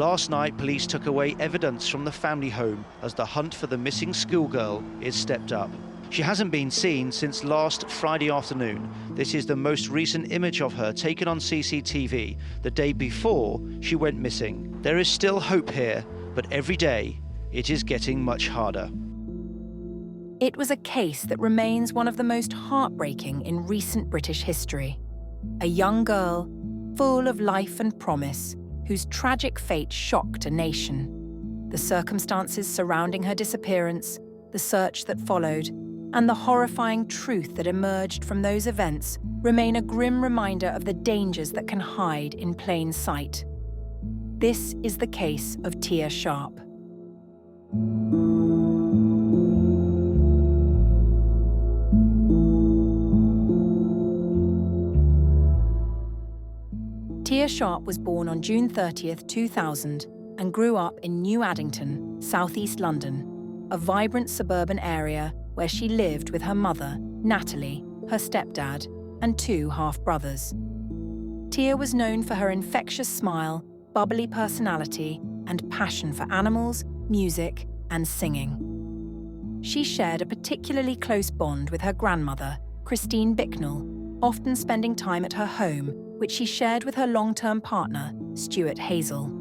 Last night, police took away evidence from the family home as the hunt for the missing schoolgirl is stepped up. She hasn't been seen since last Friday afternoon. This is the most recent image of her taken on CCTV the day before she went missing. There is still hope here, but every day it is getting much harder. It was a case that remains one of the most heartbreaking in recent British history. A young girl, full of life and promise, whose tragic fate shocked a nation. The circumstances surrounding her disappearance, the search that followed, and the horrifying truth that emerged from those events remain a grim reminder of the dangers that can hide in plain sight. This is the case of Tia Sharp. Tia Sharp was born on June 30th, 2000, and grew up in New Addington, southeast London, a vibrant suburban area where she lived with her mother, Natalie, her stepdad, and 2 half-brothers. Tia was known for her infectious smile, bubbly personality, and passion for animals, music, and singing. She shared a particularly close bond with her grandmother, Christine Bicknell, often spending time at her home, which she shared with her long-term partner, Stuart Hazel.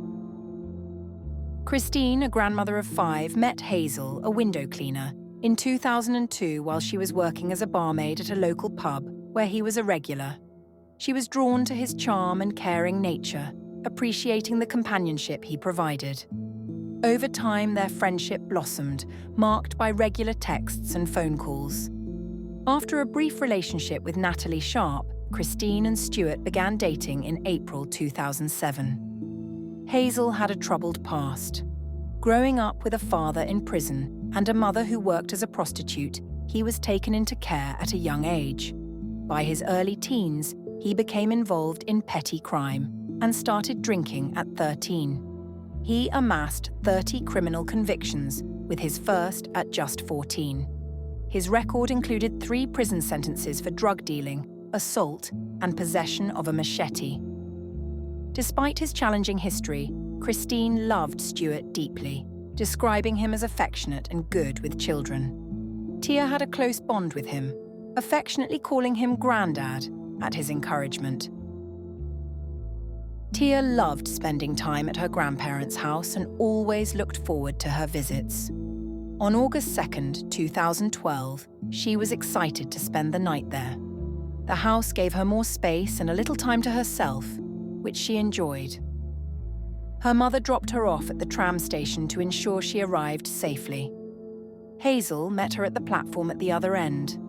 Christine, a grandmother of 5, met Hazel, a window cleaner, in 2002 while she was working as a barmaid at a local pub where he was a regular. She was drawn to his charm and caring nature, appreciating the companionship he provided. Over time, their friendship blossomed, marked by regular texts and phone calls. After a brief relationship with Natalie Sharp, Christine and Stuart began dating in April 2007. Hazel had a troubled past. Growing up with a father in prison and a mother who worked as a prostitute, he was taken into care at a young age. By his early teens, he became involved in petty crime and started drinking at 13. He amassed 30 criminal convictions, with his first at just 14. His record included 3 prison sentences for drug dealing, assault, and possession of a machete. Despite his challenging history, Christine loved Stuart deeply, describing him as affectionate and good with children. Tia had a close bond with him, affectionately calling him Grandad at his encouragement. Tia loved spending time at her grandparents' house and always looked forward to her visits. On August 2nd, 2012, she was excited to spend the night there. The house gave her more space and a little time to herself, which she enjoyed. Her mother dropped her off at the tram station to ensure she arrived safely. Hazel met her at the platform at the other end.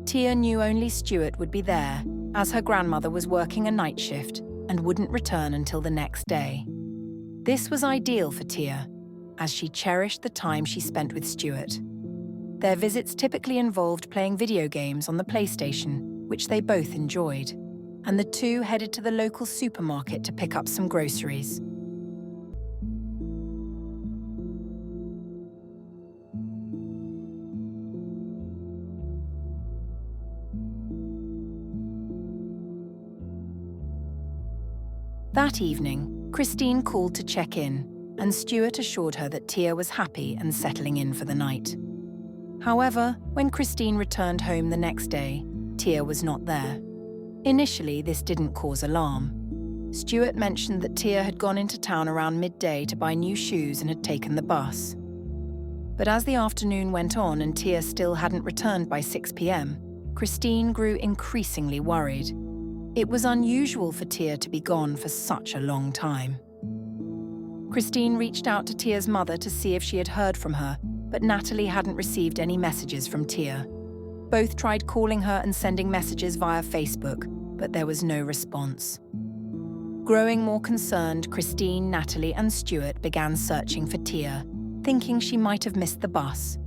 Tia knew only Stuart would be there, as her grandmother was working a night shift and wouldn't return until the next day. This was ideal for Tia, as she cherished the time she spent with Stuart. Their visits typically involved playing video games on the PlayStation, which they both enjoyed, and the two headed to the local supermarket to pick up some groceries. That evening, Christine called to check in, and Stuart assured her that Tia was happy and settling in for the night. However, when Christine returned home the next day, Tia was not there. Initially, this didn't cause alarm. Stuart mentioned that Tia had gone into town around midday to buy new shoes and had taken the bus. But as the afternoon went on and Tia still hadn't returned by 6 p.m, Christine grew increasingly worried. It was unusual for Tia to be gone for such a long time. Christine reached out to Tia's mother to see if she had heard from her, but Natalie hadn't received any messages from Tia. Both tried calling her and sending messages via Facebook, but there was no response. Growing more concerned, Christine, Natalie, and Stuart began searching for Tia, thinking she might have missed the bus.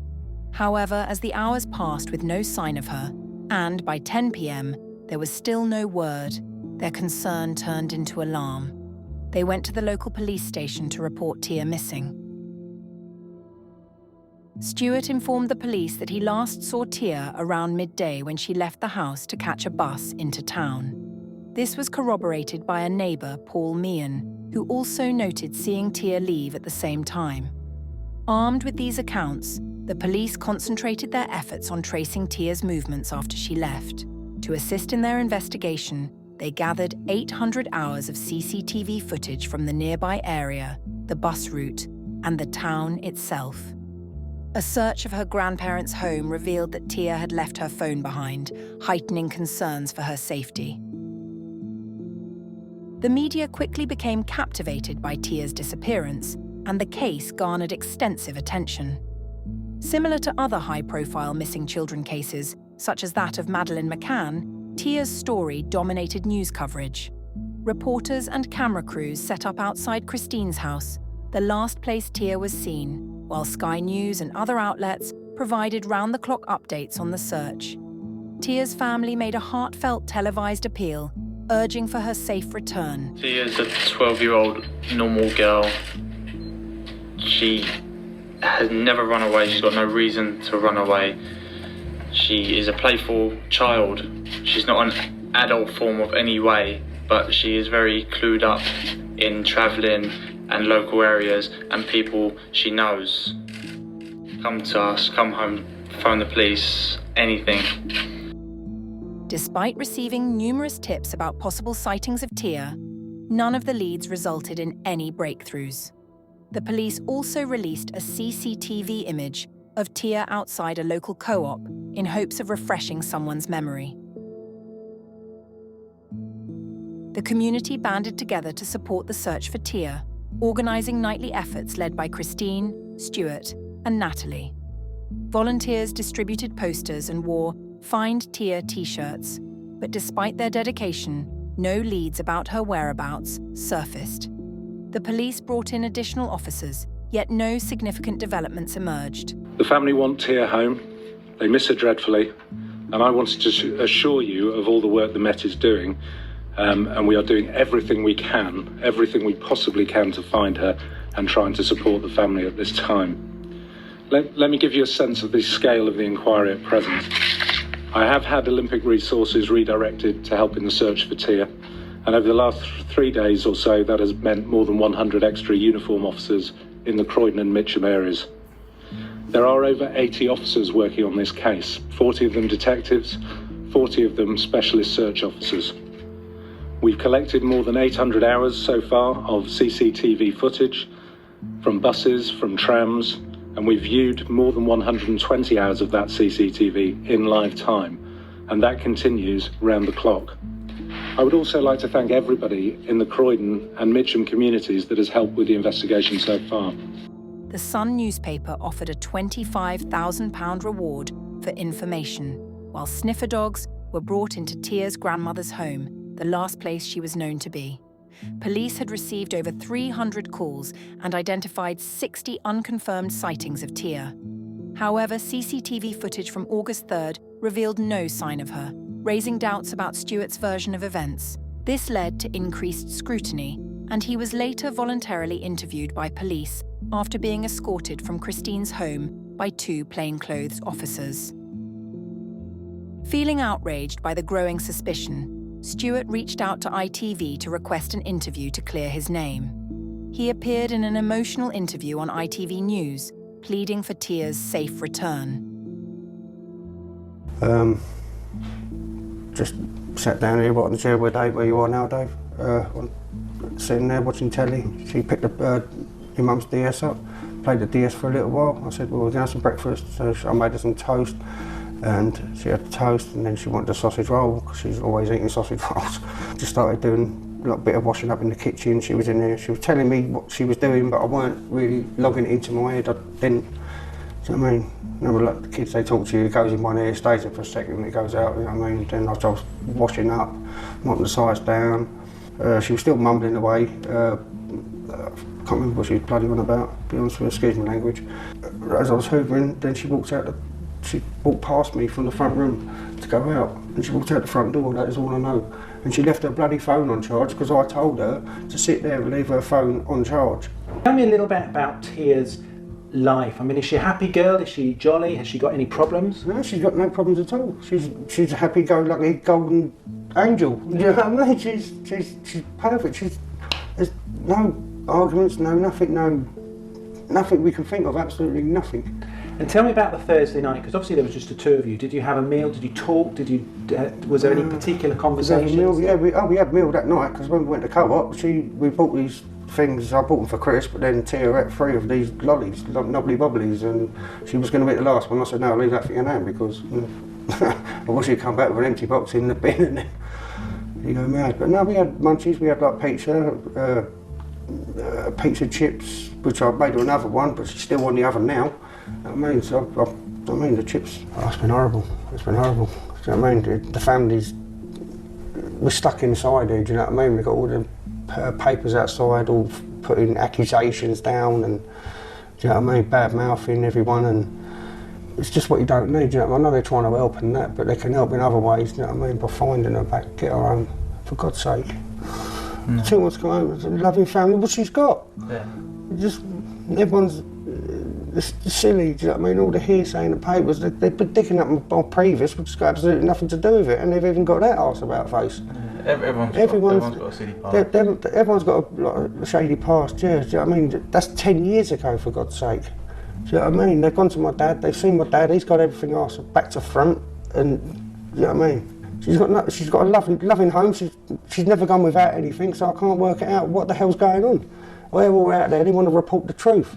However, as the hours passed with no sign of her, and by 10 p.m, there was still no word, their concern turned into alarm. They went to the local police station to report Tia missing. Stuart informed the police that he last saw Tia around midday when she left the house to catch a bus into town. This was corroborated by a neighbour, Paul Meehan, who also noted seeing Tia leave at the same time. Armed with these accounts, the police concentrated their efforts on tracing Tia's movements after she left. To assist in their investigation, they gathered 800 hours of CCTV footage from the nearby area, the bus route, and the town itself. A search of her grandparents' home revealed that Tia had left her phone behind, heightening concerns for her safety. The media quickly became captivated by Tia's disappearance, and the case garnered extensive attention. Similar to other high-profile missing children cases, such as that of Madeleine McCann, Tia's story dominated news coverage. Reporters and camera crews set up outside Christine's house, the last place Tia was seen, while Sky News and other outlets provided round-the-clock updates on the search. Tia's family made a heartfelt televised appeal, urging for her safe return. Tia's a 12-year-old normal girl. She has never run away. She's got no reason to run away. She is a playful child. She's not an adult form of any way, but she is very clued up in travelling and local areas and people she knows. Come to us, come home, phone the police, anything. Despite receiving numerous tips about possible sightings of Tia, none of the leads resulted in any breakthroughs. The police also released a CCTV image of Tia outside a local co-op in hopes of refreshing someone's memory. The community banded together to support the search for Tia, organising nightly efforts led by Christine, Stuart, and Natalie. Volunteers distributed posters and wore Find Tia t-shirts, but despite their dedication, no leads about her whereabouts surfaced. The police brought in additional officers, yet no significant developments emerged. The family want Tia home. They miss her dreadfully, and I wanted to assure you of all the work the Met is doing, and we are doing everything we can, everything we possibly can to find her and trying to support the family at this time. Let me give you a sense of the scale of the inquiry at present. I have had Olympic resources redirected to help in the search for Tia, and over the last 3 days or so, that has meant more than 100 extra uniform officers in the Croydon and Mitcham areas. There are over 80 officers working on this case, 40 of them detectives, 40 of them specialist search officers. We've collected more than 800 hours so far of CCTV footage from buses, from trams, and we've viewed more than 120 hours of that CCTV in live time, and that continues round the clock. I would also like to thank everybody in the Croydon and Mitcham communities that has helped with the investigation so far. The Sun newspaper offered a £25,000 reward for information, while sniffer dogs were brought into Tia's grandmother's home, the last place she was known to be. Police had received over 300 calls and identified 60 unconfirmed sightings of Tia. However, CCTV footage from August 3rd revealed no sign of her, raising doubts about Stuart's version of events. This led to increased scrutiny, and he was later voluntarily interviewed by police after being escorted from Christine's home by 2 plainclothes officers. Feeling outraged by the growing suspicion, Stuart reached out to ITV to request an interview to clear his name. He appeared in an emotional interview on ITV News, pleading for Tia's safe return. Just sat down here watching the chair where you are now, Dave. Sitting there watching telly. She picked up your mum's DS up, played the DS for a little while. I said, well, we're going to have some breakfast. So I made her some toast, and she had the toast, and then she wanted a sausage roll, because she's always eating sausage rolls. Just started doing a little bit of washing up in the kitchen. She was in there, she was telling me what she was doing, but I weren't really logging it into my head. I didn't, do you know what I mean? Remember, like the kids, they talk to you, it goes in one ear, stays there for a second, and it goes out, you know what I mean? Then I was washing up, mopping the sides down. She was still mumbling away. I can't remember what she was bloody on about, to be honest with you, excuse my language. As I was hoovering, then she walked past me from the front room to go out, and she walked out the front door, that is all I know. And she left her bloody phone on charge, because I told her to sit there and leave her phone on charge. Tell me a little bit about Tia's life. I mean, is she a happy girl? Is she jolly? Has she got any problems? No, she's got no problems at all. She's a happy-go-lucky, golden angel. You know what I mean? She's perfect. There's no arguments, nothing we can think of, absolutely nothing. And tell me about the Thursday night, because obviously there was just the two of you. Did you have a meal? Did you talk? Was there any particular conversations? We had a meal that night, because when we went to Co-op, we bought these things. I bought them for Chris, but then Tia ate 3 of these lollies, knobbly bobblies, and she was going to eat the last one. I said, no, I'll leave that for your nan, because I wish you'd come back with an empty box in the bin and then you go mad. But no, we had munchies. We had like pizza chips, which I made her another one, but she's still on the oven now. I mean, the chips. Oh, it's been horrible. It's been horrible. Do you know what I mean? The families, we're stuck inside here. Do you know what I mean? We've got all the papers outside, all putting accusations down, and do you know what I mean? Bad mouthing everyone, and it's just what you don't need. Do you know what I mean? I know they're trying to help in that, but they can help in other ways. Do you know what I mean? By finding her back, get her home, for God's sake. She wants to come home. It's a loving family. What she's got. Yeah. Just everyone's. It's silly, do you know what I mean? All the hearsay in the papers, they're digging up on previous, which has got absolutely nothing to do with it, and they've even got that arse about face. Everyone's got a silly past. Everyone's got a shady past, yeah. Do you know what I mean? That's 10 years ago, for God's sake. Do you know what I mean? They've gone to my dad, they've seen my dad, he's got everything arse back to front, and do you know what I mean? She's got a loving home, she's never gone without anything, so I can't work it out what the hell's going on. They're all out there, they want to report the truth.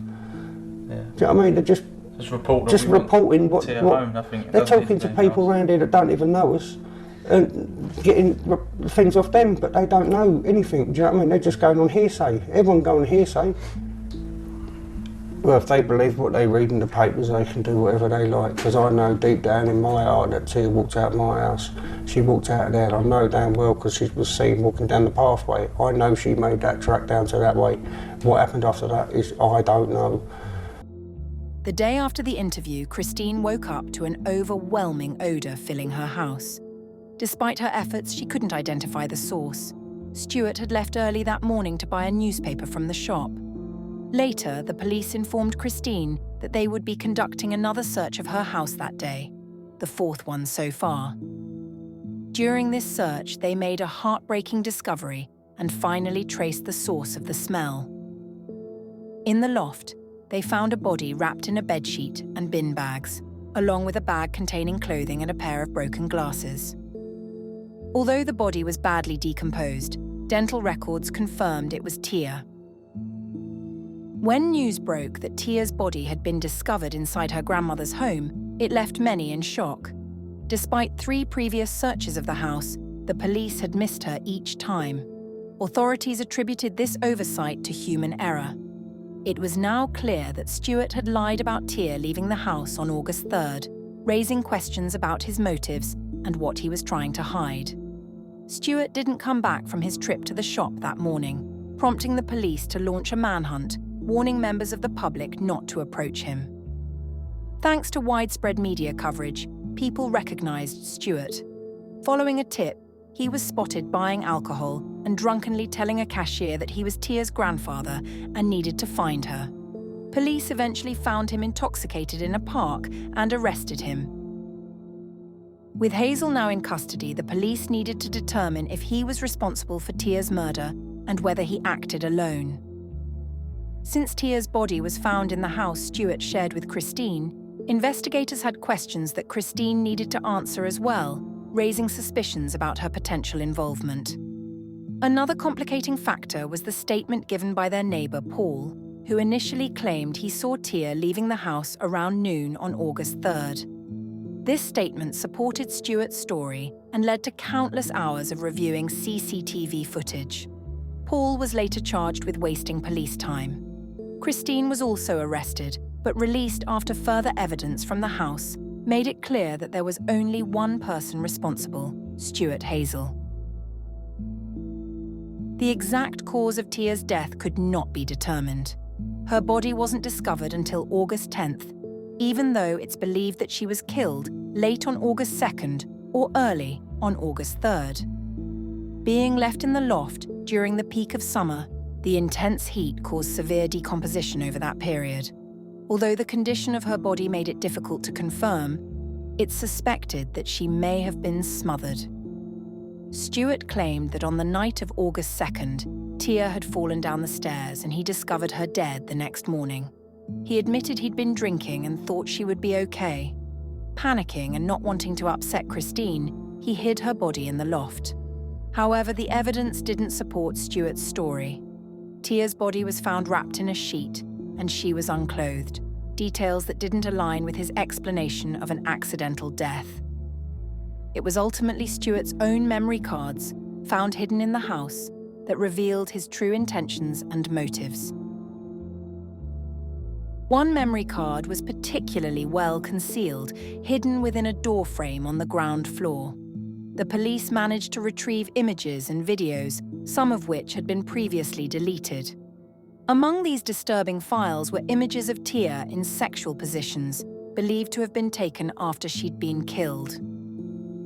Yeah. Do you know what I mean? They're just reporting what they're talking to people around here that don't even know us and getting things off them, but they don't know anything. Do you know what I mean? They're just going on hearsay. Everyone going on hearsay. Well, if they believe what they read in the papers, they can do whatever they like, because I know deep down in my heart that Tia walked out of my house. She walked out of there, and I know damn well, because she was seen walking down the pathway. I know she made that track down to that way. What happened after that is, I don't know. The day after the interview, Christine woke up to an overwhelming odour filling her house. Despite her efforts, she couldn't identify the source. Stuart had left early that morning to buy a newspaper from the shop. Later, the police informed Christine that they would be conducting another search of her house that day, the 4th one so far. During this search, they made a heartbreaking discovery and finally traced the source of the smell. In the loft, they found a body wrapped in a bedsheet and bin bags, along with a bag containing clothing and a pair of broken glasses. Although the body was badly decomposed, dental records confirmed it was Tia. When news broke that Tia's body had been discovered inside her grandmother's home, it left many in shock. Despite 3 previous searches of the house, the police had missed her each time. Authorities attributed this oversight to human error. It was now clear that Stuart had lied about Tia leaving the house on August 3rd, raising questions about his motives and what he was trying to hide. Stuart didn't come back from his trip to the shop that morning, prompting the police to launch a manhunt, warning members of the public not to approach him. Thanks to widespread media coverage, people recognized Stuart. Following a tip, he was spotted buying alcohol and drunkenly telling a cashier that he was Tia's grandfather and needed to find her. Police eventually found him intoxicated in a park and arrested him. With Hazel now in custody, the police needed to determine if he was responsible for Tia's murder and whether he acted alone. Since Tia's body was found in the house Stuart shared with Christine, investigators had questions that Christine needed to answer as well, raising suspicions about her potential involvement. Another complicating factor was the statement given by their neighbour Paul, who initially claimed he saw Tia leaving the house around noon on August 3rd. This statement supported Stuart's story and led to countless hours of reviewing CCTV footage. Paul was later charged with wasting police time. Christine was also arrested, but released after further evidence from the house made it clear that there was only one person responsible, Stuart Hazel. The exact cause of Tia's death could not be determined. Her body wasn't discovered until August 10th, even though it's believed that she was killed late on August 2nd or early on August 3rd. Being left in the loft during the peak of summer, the intense heat caused severe decomposition over that period. Although the condition of her body made it difficult to confirm, it's suspected that she may have been smothered. Stuart claimed that on the night of August 2nd, Tia had fallen down the stairs and he discovered her dead the next morning. He admitted he'd been drinking and thought she would be okay. Panicking and not wanting to upset Christine, he hid her body in the loft. However, the evidence didn't support Stuart's story. Tia's body was found wrapped in a sheet, and she was unclothed, details that didn't align with his explanation of an accidental death. It was ultimately Stuart's own memory cards, found hidden in the house, that revealed his true intentions and motives. One memory card was particularly well concealed, hidden within a door frame on the ground floor. The police managed to retrieve images and videos, some of which had been previously deleted. Among these disturbing files were images of Tia in sexual positions, believed to have been taken after she'd been killed.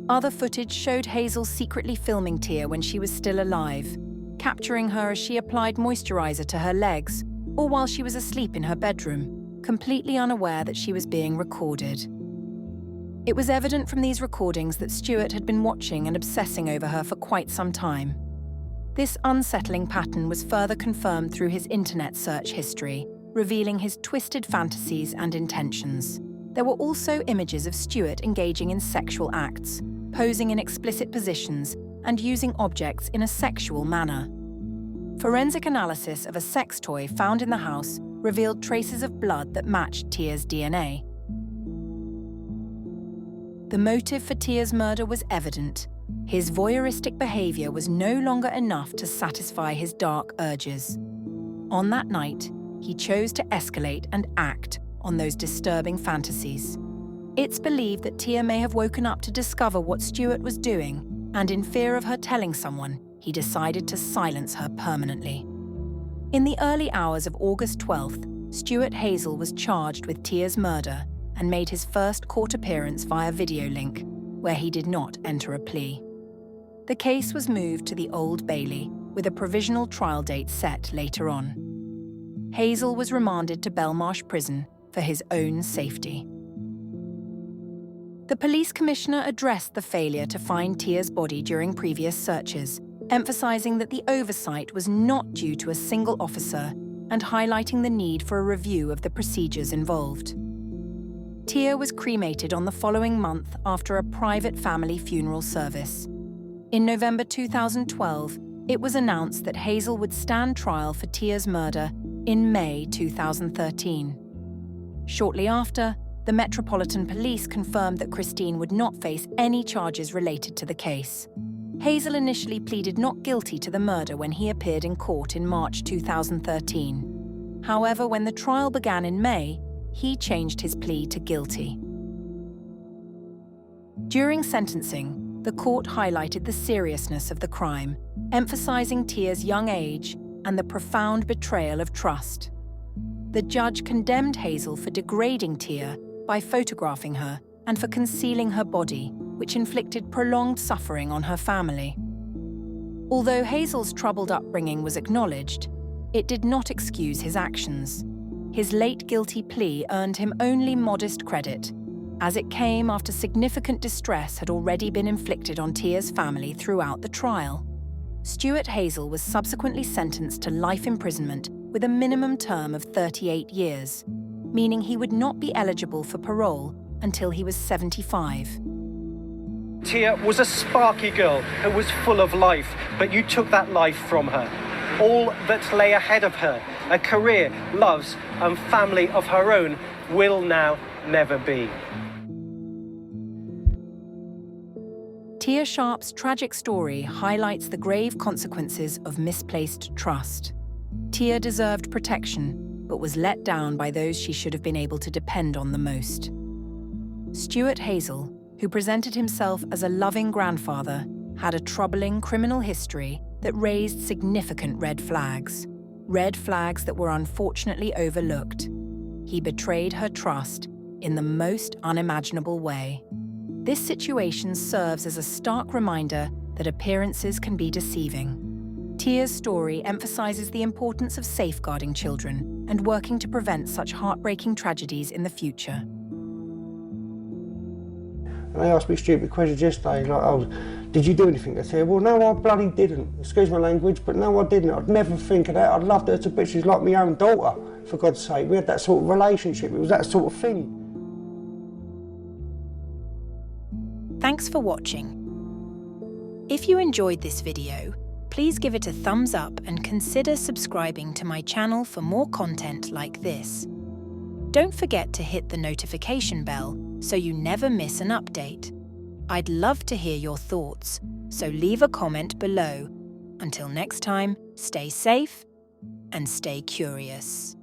Other footage showed Hazel secretly filming Tia when she was still alive, capturing her as she applied moisturizer to her legs, or while she was asleep in her bedroom, completely unaware that she was being recorded. It was evident from these recordings that Stuart had been watching and obsessing over her for quite some time. This unsettling pattern was further confirmed through his internet search history, revealing his twisted fantasies and intentions. There were also images of Stuart engaging in sexual acts, posing in explicit positions, and using objects in a sexual manner. Forensic analysis of a sex toy found in the house revealed traces of blood that matched Tia's DNA. The motive for Tia's murder was evident. His voyeuristic behavior was no longer enough to satisfy his dark urges. On that night, he chose to escalate and act on those disturbing fantasies. It's believed that Tia may have woken up to discover what Stuart was doing, and in fear of her telling someone, he decided to silence her permanently. In the early hours of August 12th, Stuart Hazel was charged with Tia's murder and made his first court appearance via video link, where he did not enter a plea. The case was moved to the Old Bailey, with a provisional trial date set later on. Hazel was remanded to Belmarsh Prison for his own safety. The police commissioner addressed the failure to find Tia's body during previous searches, emphasizing that the oversight was not due to a single officer and highlighting the need for a review of the procedures involved. Tia was cremated on the following month after a private family funeral service. In November 2012, it was announced that Hazel would stand trial for Tia's murder in May 2013. Shortly after, the Metropolitan Police confirmed that Christine would not face any charges related to the case. Hazel initially pleaded not guilty to the murder when he appeared in court in March 2013. However, when the trial began in May, he changed his plea to guilty. During sentencing, the court highlighted the seriousness of the crime, emphasizing Tia's young age and the profound betrayal of trust. The judge condemned Hazel for degrading Tia by photographing her and for concealing her body, which inflicted prolonged suffering on her family. Although Hazel's troubled upbringing was acknowledged, it did not excuse his actions. His late guilty plea earned him only modest credit, as it came after significant distress had already been inflicted on Tia's family throughout the trial. Stuart Hazel was subsequently sentenced to life imprisonment with a minimum term of 38 years, meaning he would not be eligible for parole until he was 75. Tia was a sparky girl who was full of life, but you took that life from her. All that lay ahead of her, a career, loves, and family of her own, will now never be. Tia Sharp's tragic story highlights the grave consequences of misplaced trust. Tia deserved protection, but was let down by those she should have been able to depend on the most. Stuart Hazel, who presented himself as a loving grandfather, had a troubling criminal history that raised significant red flags that were unfortunately overlooked. He betrayed her trust in the most unimaginable way. This situation serves as a stark reminder that appearances can be deceiving. Tia's story emphasizes the importance of safeguarding children and working to prevent such heartbreaking tragedies in the future. And they asked me stupid questions yesterday, like, oh, did you do anything? I said, well, no, I bloody didn't. Excuse my language, but no, I didn't. I'd never think of that. I'd loved her to bits. She's like my own daughter, for God's sake. We had that sort of relationship. It was that sort of thing. Thanks for watching. If you enjoyed this video, please give it a thumbs up and consider subscribing to my channel for more content like this. Don't forget to hit the notification bell so you never miss an update. I'd love to hear your thoughts, so leave a comment below. Until next time, stay safe and stay curious.